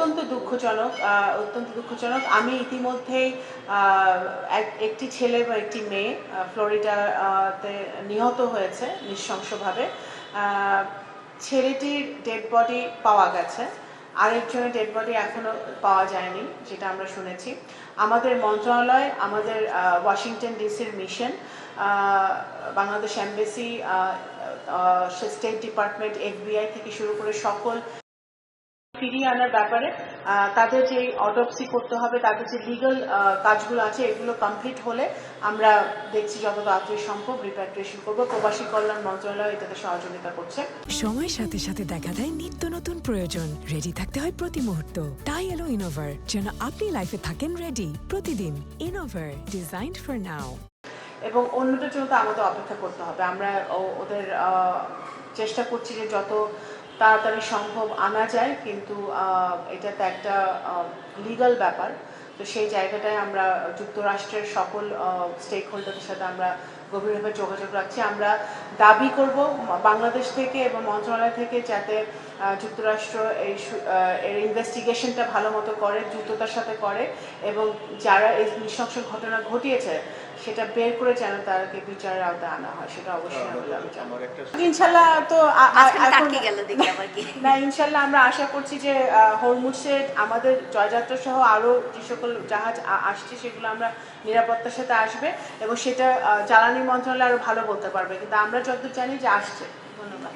অত্যন্ত দুঃখজনক। আমি ইতিমধ্যেই একটি ছেলে বা একটি মেয়ে ফ্লোরিডাতে নিহত হয়েছে নৃশংসভাবে। ছেলেটির ডেড বডি পাওয়া গেছে, আরেকজনের ডেড বডি এখনো পাওয়া যায়নি, যেটা আমরা শুনেছি। আমাদের মন্ত্রণালয়, আমাদের ওয়াশিংটন ডিসির mission, Bangladesh embassy, state department, FBI থেকে শুরু করে সকল ফিরিয়ে আনার ব্যাপারে তাদের যে অটোপসি করতে হবে, তাদের যে লিগাল কাজগুলো আছে, এগুলো কমপ্লিট হলে আমরা দেখছি যত তাড়াতাড়ি সম্ভব রিপ্যাট্রিয়েশন করব। প্রবাসী কল্যাণ মন্ত্রণালয় এটাতে সহযোগিতা করছে। সময়ের সাথে সাথে দেখা দেয় নিত্য নতুন প্রয়োজন। রেডি থাকতে হয় প্রতি মুহূর্ত। তাই এলো ইনোভার, যেন আপনি লাইফে থাকেন রেডি প্রতিদিন। Innova, designed for now. এবং অন্যটার জন্য তো আমাদের অপেক্ষা করতে হবে। আমরা ওদের চেষ্টা করছি যে যত তাড়াতাড়ি সম্ভব আনা যায়, কিন্তু এটা তো একটা লিগাল ব্যাপার। তো সেই জায়গাটায় আমরা যুক্তরাষ্ট্রের সকল স্টেক হোল্ডারের সাথে আমরা গভীরভাবে যোগাযোগ রাখছি। আমরা দাবি করব বাংলাদেশ থেকে এবং মন্ত্রণালয় থেকে যাতে যুক্তরাষ্ট্র এর ইনভেস্টিগেশনটা ভালো মতো করে, দ্রুততার সাথে করে, এবং যারা এই নৃশংস ঘটনা ঘটিয়েছে সেটা বের করে যেন তাদেরকে বিচারের আওতায় আনা হয়, সেটা অবশ্যই আমি দাবি জানাবো। ইনশাল্লাহ তো না, ইনশাল্লাহ আমরা আশা করছি যে হরমুজে আমাদের জয়যাত্রা সহ আরও যে সকল জাহাজ আসছে সেগুলো আমরা নিরাপত্তার সাথে আসবে, এবং সেটা জ্বালানি মন্ত্রণালয় আরও ভালো বলতে পারবে, কিন্তু আমরা যতদূর জানি যে আসছে। ধন্যবাদ।